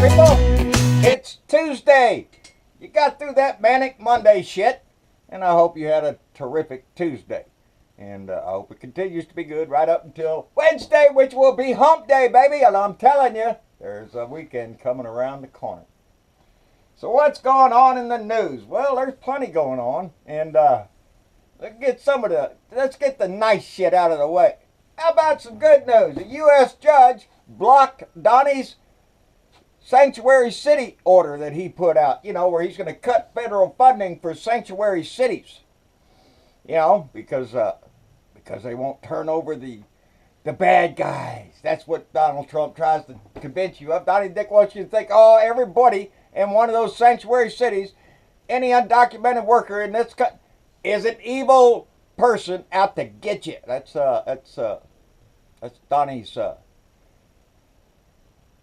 people. It's Tuesday. You got through that manic Monday shit, and I hope you had a terrific Tuesday. And I hope it continues to be good right up until Wednesday, which will be hump day, baby. And I'm telling you, there's a weekend coming around the corner. So what's going on in the news? Well, there's plenty going on, and let's get the nice shit out of the way. How about some good news? A U.S. judge blocked Donnie's sanctuary city order that he put out, where he's going to cut federal funding for sanctuary cities. Because they won't turn over the bad guys. That's what Donald Trump tries to convince you of. Donnie Dick wants you to think, everybody in one of those sanctuary cities, any undocumented worker in this country, is an evil person out to get you. That's Donnie's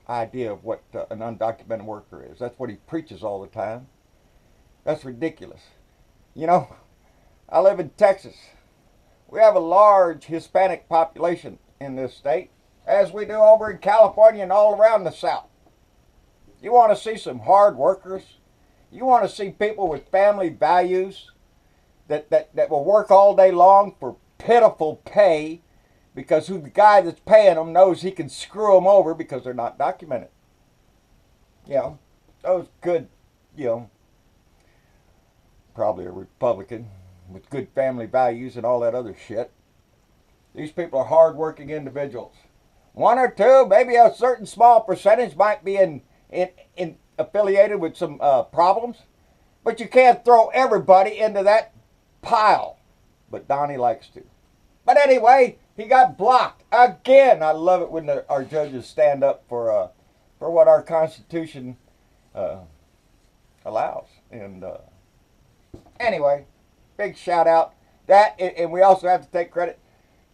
idea of what an undocumented worker is. That's what he preaches all the time. That's ridiculous. I live in Texas. We have a large Hispanic population in this state, as we do over in California and all around the South. You want to see some hard workers? You want to see people with family values that will work all day long for pitiful pay because the guy that's paying them knows he can screw them over because they're not documented. Those good, probably a Republican with good family values and all that other shit. These people are hard-working individuals. One or two, maybe a certain small percentage might be in affiliated with some problems, but you can't throw everybody into that pile. But Donnie likes to. But anyway, he got blocked again. I love it when our judges stand up for what our Constitution allows. And anyway, big shout out. That, and we also have to take credit.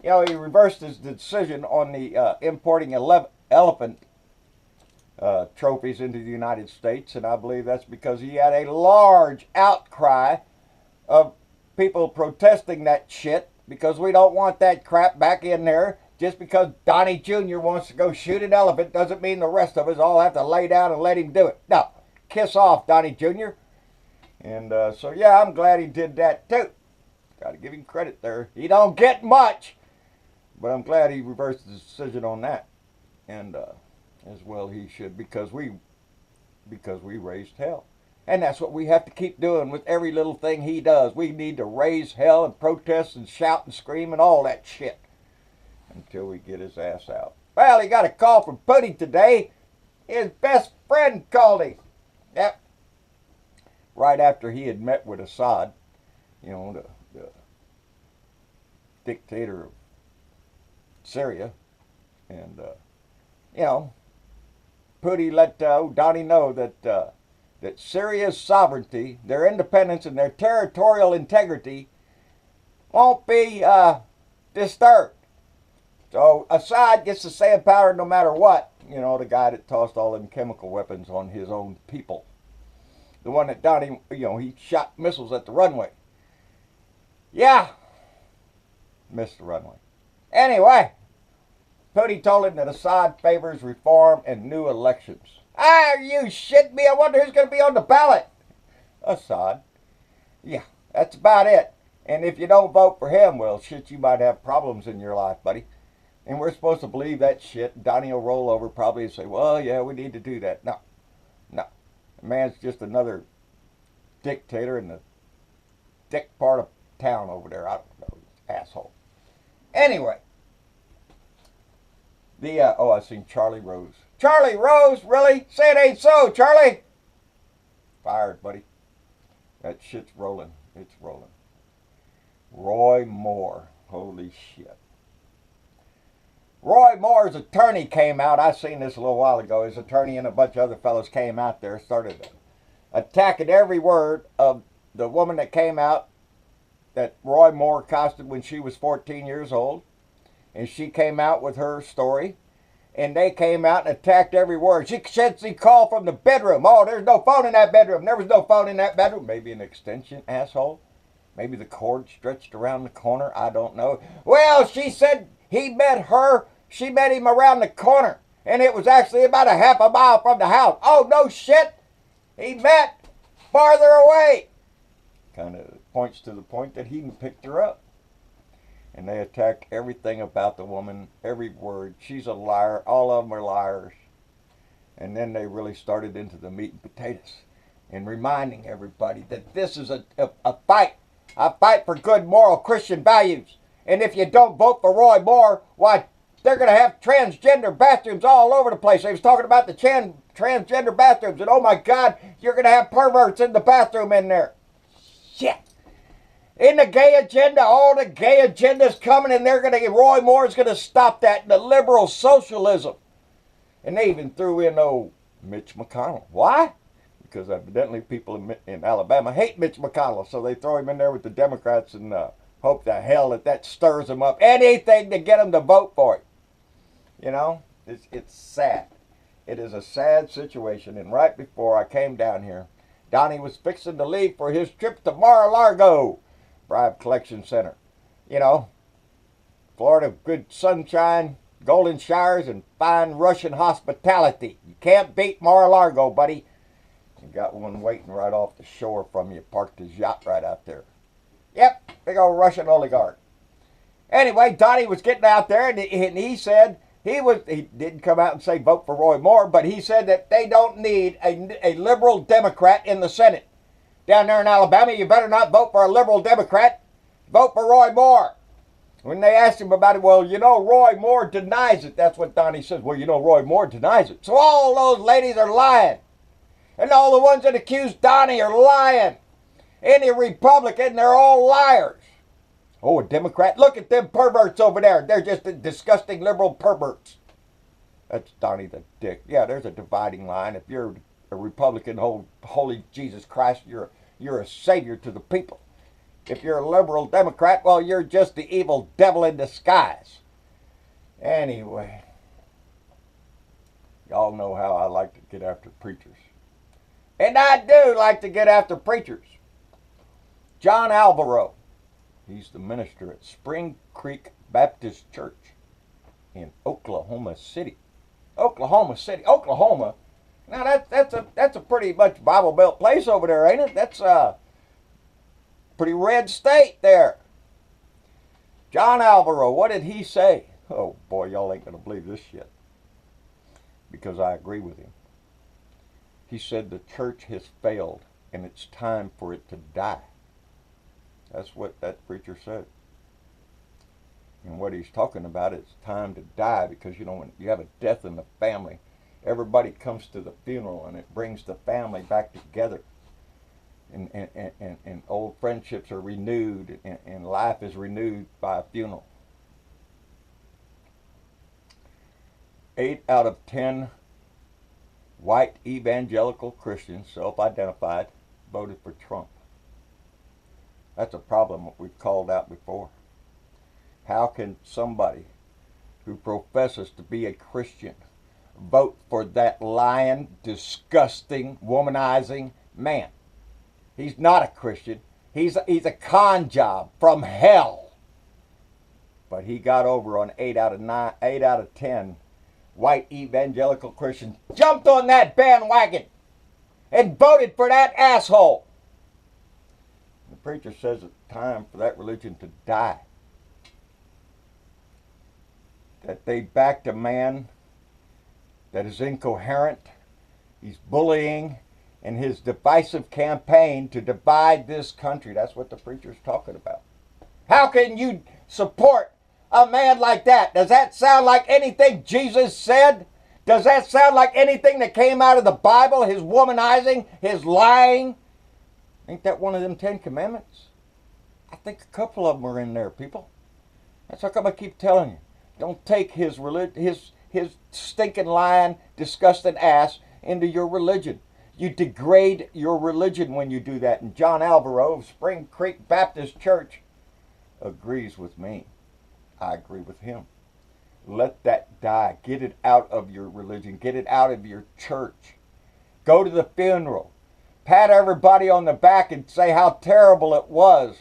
He reversed his decision on the importing elephant trophies into the United States, and I believe that's because he had a large outcry of people protesting that shit because we don't want that crap back in there. Just because Donnie Jr. wants to go shoot an elephant doesn't mean the rest of us all have to lay down and let him do it. No, kiss off, Donnie Jr. And so, yeah, I'm glad he did that, too. Got to give him credit there. He don't get much, but I'm glad he reversed the decision on that. And as well he should, because we raised hell. And that's what we have to keep doing with every little thing he does. We need to raise hell and protest and shout and scream and all that shit until we get his ass out. Well, he got a call from Putty today. His best friend called him. Yep. Right after he had met with Assad, the dictator of Syria. And, Putty let Donnie know that Syria's sovereignty, their independence, and their territorial integrity won't be disturbed. So Assad gets the sand powder no matter what. The guy that tossed all them chemical weapons on his own people. The one that Donnie, he shot missiles at the runway. Yeah. Missed the runway. Anyway, Putty told him that Assad favors reform and new elections. Are you shitting me? I wonder who's going to be on the ballot. Assad. Yeah, that's about it. And if you don't vote for him, well, shit, you might have problems in your life, buddy. And we're supposed to believe that shit. Donnie will roll over probably and say, well, yeah, we need to do that. No. The man's just another dictator in the dick part of town over there. I don't know, asshole. Anyway. I seen Charlie Rose. Charlie Rose, really? Say it ain't so, Charlie. Fired, buddy. That shit's rolling. It's rolling. Roy Moore. Holy shit. Roy Moore's attorney came out. I seen this a little while ago. His attorney and a bunch of other fellows came out there, started attacking every word of the woman that came out that Roy Moore accosted when she was 14 years old. And she came out with her story. And they came out and attacked every word. She said she called from the bedroom. Oh, there's no phone in that bedroom. There was no phone in that bedroom. Maybe an extension, asshole. Maybe the cord stretched around the corner. I don't know. Well, she said he met her. She met him around the corner. And it was actually about a half a mile from the house. Oh, no shit. He met farther away. Kind of points to the point that he picked her up. And they attacked everything about the woman, every word. She's a liar. All of them are liars. And then they really started into the meat and potatoes and reminding everybody that this is a fight. A fight for good moral Christian values. And if you don't vote for Roy Moore, why, they're going to have transgender bathrooms all over the place. They was talking about the transgender bathrooms. And oh my God, you're going to have perverts in the bathroom in there. Shit. In the gay agenda, all the gay agenda's coming, and Roy Moore's going to stop that, the liberal socialism. And they even threw in Mitch McConnell. Why? Because evidently people in Alabama hate Mitch McConnell, so they throw him in there with the Democrats and hope to hell that stirs them up. Anything to get them to vote for it. You know, it's sad. It is a sad situation. And right before I came down here, Donnie was fixing to leave for his trip to Mar-a-Lago Bribe Collection Center. You know, Florida, good sunshine, golden showers, and fine Russian hospitality. You can't beat Mar-a-Lago, buddy. You got one waiting right off the shore from you, parked his yacht right out there. Yep, big old Russian oligarch. Anyway, Donnie was getting out there, and he said he didn't come out and say vote for Roy Moore, but he said that they don't need a liberal Democrat in the Senate. Down there in Alabama, you better not vote for a liberal Democrat. Vote for Roy Moore. When they asked him about it, well, you know, Roy Moore denies it. That's what Donnie says. Well, you know, Roy Moore denies it. So all those ladies are lying. And all the ones that accuse Donnie are lying. Any Republican, they're all liars. Oh, a Democrat? Look at them perverts over there. They're just disgusting liberal perverts. That's Donnie the dick. Yeah, there's a dividing line. If you're a Republican, holy Jesus Christ, you're a savior to the people. If you're a liberal Democrat, well, you're just the evil devil in disguise. Anyway, y'all know how I like to get after preachers. And I do like to get after preachers. John Alvaro, he's the minister at Spring Creek Baptist Church in Oklahoma City. Oklahoma City, Oklahoma. Now that's a pretty much Bible Belt place over there, ain't it? That's a pretty red state there. John Alvaro, what did he say? Oh boy, y'all ain't gonna believe this shit. Because I agree with him. He said the church has failed and it's time for it to die. That's what that preacher said. And what he's talking about is time to die, because you know when you have a death in the family, everybody comes to the funeral and it brings the family back together. And old friendships are renewed, and life is renewed by a funeral. 8 out of 10 white evangelical Christians, self-identified, voted for Trump. That's a problem that we've called out before. How can somebody who professes to be a Christian vote for that lying, disgusting, womanizing man? He's not a Christian. He's a con job from hell. But he got over on 8 out of 10 white evangelical Christians, jumped on that bandwagon and voted for that asshole. The preacher says it's time for that religion to die. That they backed a man that is incoherent. He's bullying in his divisive campaign to divide this country. That's what the preacher's talking about. How can you support a man like that? Does that sound like anything Jesus said? Does that sound like anything that came out of the Bible? His womanizing, his lying? Ain't that one of them 10 Commandments? I think a couple of them are in there, people. That's how come I keep telling you. Don't take his stinking lying, disgusting ass into your religion. You degrade your religion when you do that. And John Alvaro of Spring Creek Baptist Church agrees with me. I agree with him. Let that die. Get it out of your religion. Get it out of your church. Go to the funeral. Pat everybody on the back and say how terrible it was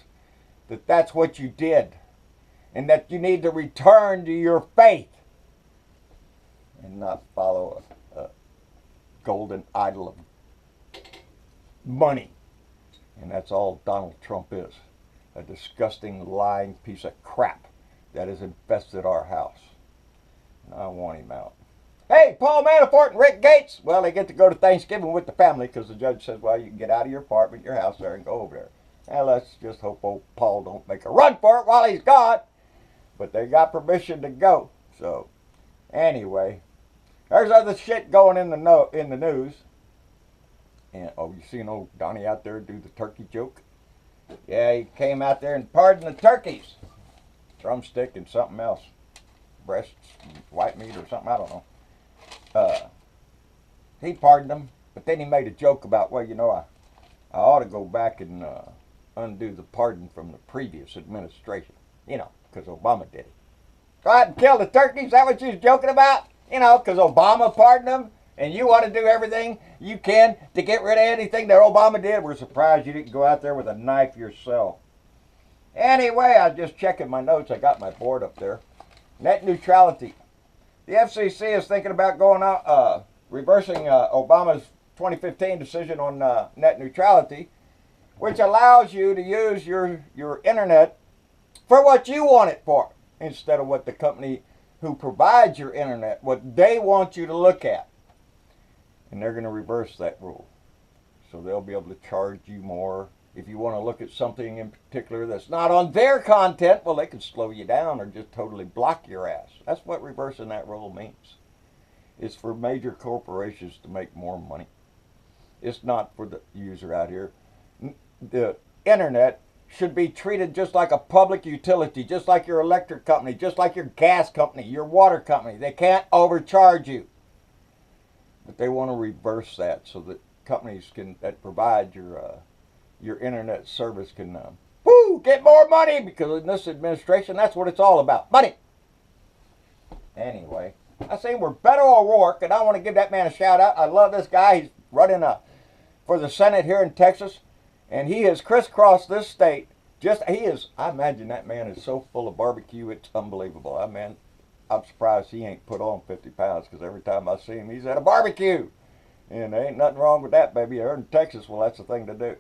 that that's what you did. And that you need to return to your faith. and not follow a golden idol of money. And that's all Donald Trump is. A disgusting, lying piece of crap that has infested our house. And I want him out. Hey, Paul Manafort and Rick Gates. Well, they get to go to Thanksgiving with the family because the judge says, well, you can get out of your apartment, your house there, and go over there. Now, let's just hope old Paul don't make a run for it while he's gone. But they got permission to go. So, anyway, there's other shit going in the news. And, oh, you seen old Donnie out there do the turkey joke? Yeah, he came out there and pardoned the turkeys. Drumstick and something else. Breasts, white meat or something, I don't know. He pardoned them, but then he made a joke about, well, you know, I ought to go back and undo the pardon from the previous administration. You know, because Obama did it. Go out and kill the turkeys? Is that what you was joking about? You know, because Obama pardoned them? And you want to do everything you can to get rid of anything that Obama did? We're surprised you didn't go out there with a knife yourself. Anyway, I was just checking my notes. I got my board up there. Net neutrality. The FCC is thinking about going out, reversing Obama's 2015 decision on net neutrality, which allows you to use your internet for what you want it for, instead of what the company who provides your internet, what they want you to look at. And they're going to reverse that rule. So they'll be able to charge you more. If you want to look at something in particular that's not on their content, well, they can slow you down or just totally block your ass. That's what reversing that rule means. It's for major corporations to make more money. It's not for the user out here. The internet should be treated just like a public utility, just like your electric company, just like your gas company, your water company. They can't overcharge you. But they want to reverse that so that companies that provide your internet service can get more money, because in this administration, that's what it's all about, money. Anyway, I say we're Beto O'Rourke, and I want to give that man a shout out. I love this guy. He's running for the Senate here in Texas, and he has crisscrossed this state. I imagine that man is so full of barbecue, it's unbelievable. I'm surprised he ain't put on 50 pounds, because every time I see him, he's at a barbecue. And there ain't nothing wrong with that, baby. Here in Texas, well, that's the thing to do.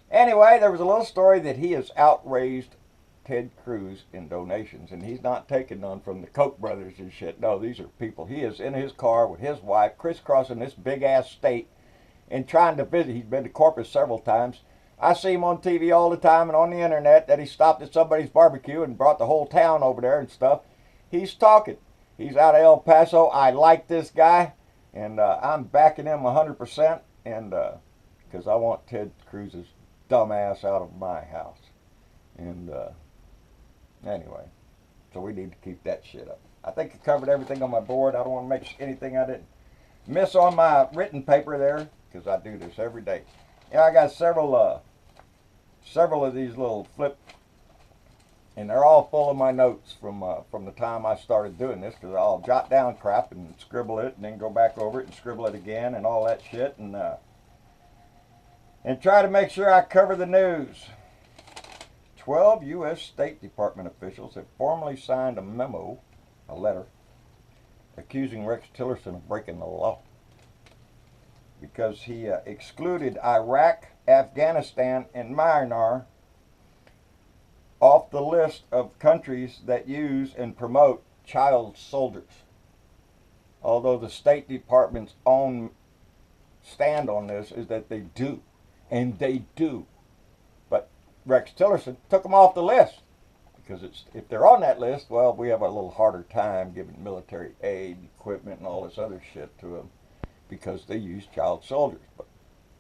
Anyway, there was a little story that he has outraised Ted Cruz in donations, and he's not taking none from the Koch brothers and shit. No, these are people. He is in his car with his wife, crisscrossing this big-ass state and trying to visit. He's been to Corpus several times. I see him on TV all the time and on the internet that he stopped at somebody's barbecue and brought the whole town over there and stuff. He's talking. He's out of El Paso. I like this guy, and I'm backing him 100%, and because I want Ted Cruz's dumbass out of my house. And anyway, so we need to keep that shit up. I think I covered everything on my board. I don't want to make anything I didn't miss on my written paper there, because I do this every day. Yeah, I got several of these little flip. And they're all full of my notes from the time I started doing this, because I'll jot down crap and scribble it and then go back over it and scribble it again and all that shit, and try to make sure I cover the news. 12 U.S. State Department officials have formally signed a letter, accusing Rex Tillerson of breaking the law because he excluded Iraq, Afghanistan, and Myanmar off the list of countries that use and promote child soldiers. Although the State Department's own stand on this is that they do, and they do. But Rex Tillerson took them off the list, because if they're on that list, well, we have a little harder time giving military aid, equipment, and all this other shit to them, because they use child soldiers. But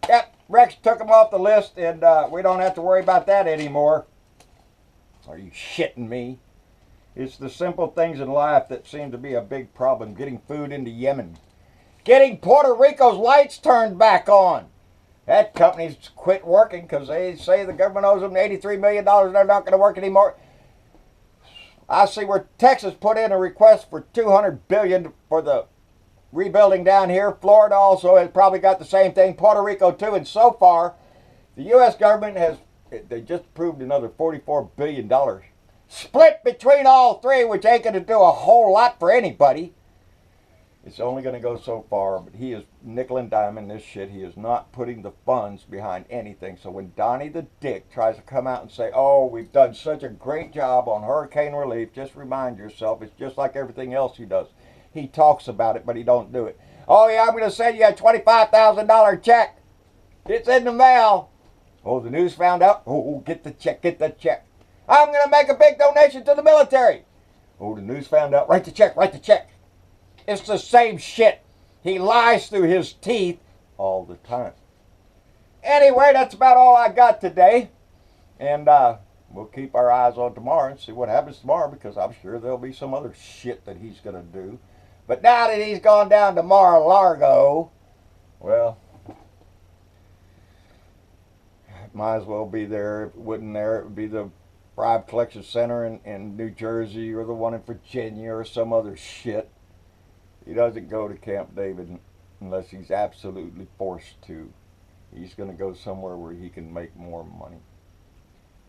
yep, Rex took them off the list, and we don't have to worry about that anymore. Are you shitting me? It's the simple things in life that seem to be a big problem. Getting food into Yemen. Getting Puerto Rico's lights turned back on. That company's quit working because they say the government owes them $83 million and they're not going to work anymore. I see where Texas put in a request for $200 billion for the rebuilding down here. Florida also has probably got the same thing. Puerto Rico too. And so far, the U.S. government they just approved another $44 billion. Split between all three, which ain't going to do a whole lot for anybody. It's only going to go so far, but he is nickel and diming this shit. He is not putting the funds behind anything. So when Donnie the Dick tries to come out and say, oh, we've done such a great job on hurricane relief, just remind yourself, it's just like everything else he does. He talks about it, but he don't do it. Oh, yeah, I'm going to send you a $25,000 check. It's in the mail. Oh, the news found out. Oh, get the check, get the check. I'm going to make a big donation to the military. Oh, the news found out. Write the check, write the check. It's the same shit. He lies through his teeth all the time. Anyway, that's about all I got today. And we'll keep our eyes on tomorrow and see what happens tomorrow, because I'm sure there'll be some other shit that he's going to do. But now that he's gone down to Mar-a-Lago, well, it might as well be there. If it wasn't there, it would be the Bribe Collection Center in New Jersey, or the one in Virginia, or some other shit. He doesn't go to Camp David unless he's absolutely forced to. He's going to go somewhere where he can make more money.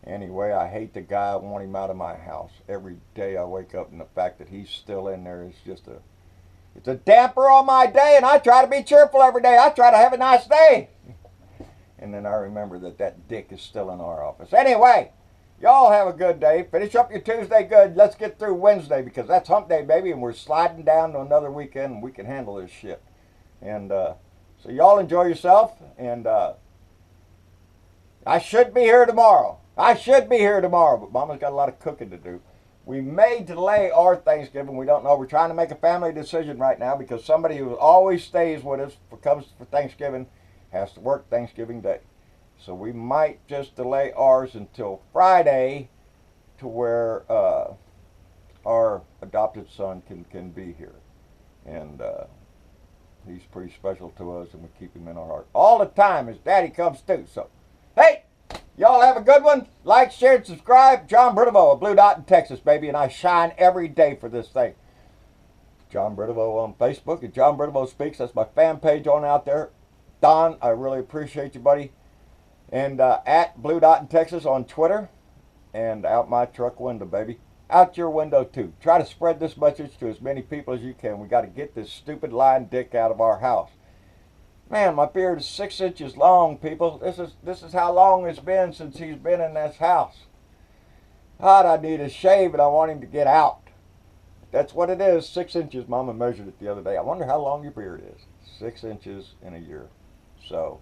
Anyway, I hate the guy. I want him out of my house. Every day I wake up, and the fact that he's still in there is just it's a damper on my day, and I try to be cheerful every day. I try to have a nice day. And then I remember that dick is still in our office. Anyway, y'all have a good day. Finish up your Tuesday good. Let's get through Wednesday, because that's hump day, baby, and we're sliding down to another weekend, and we can handle this shit. And so y'all enjoy yourself, and I should be here tomorrow. But Mama's got a lot of cooking to do. We may delay our Thanksgiving. We don't know. We're trying to make a family decision right now, because somebody who always stays with us comes for Thanksgiving has to work Thanksgiving Day. So we might just delay ours until Friday, to where our adopted son can be here. And he's pretty special to us, and we keep him in our heart all the time as Daddy comes through. So, hey, y'all have a good one. Like, share, and subscribe. John Britavo of Blue Dot in Texas, baby, and I shine every day for this thing. John Britavo on Facebook, and John Britavo Speaks. That's my fan page on out there. Don, I really appreciate you, buddy. And at Blue Dot in Texas on Twitter. And out my truck window, baby. Out your window, too. Try to spread this message to as many people as you can. We got to get this stupid lying dick out of our house. Man, my beard is 6 inches long, people. This is how long it's been since he's been in this house. God, I need a shave, and I want him to get out. That's what it is, 6 inches. Mama measured it the other day. I wonder how long your beard is. 6 inches in a year. So,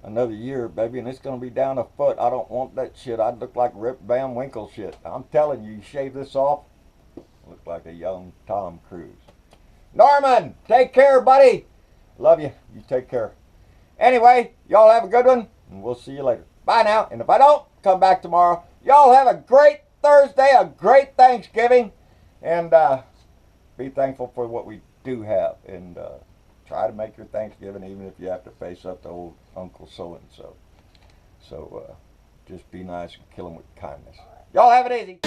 another year, baby, and it's going to be down a foot. I don't want that shit. I'd look like Rip Van Winkle shit. I'm telling you, you shave this off, look like a young Tom Cruise. Norman, take care, buddy. Love you. You take care. Anyway, y'all have a good one, and we'll see you later. Bye now. And if I don't, come back tomorrow. Y'all have a great Thursday, a great Thanksgiving, and be thankful for what we do have. And try to make your Thanksgiving, even if you have to face up to old Uncle so-and-so. So just be nice and kill him with kindness. Y'all have it easy.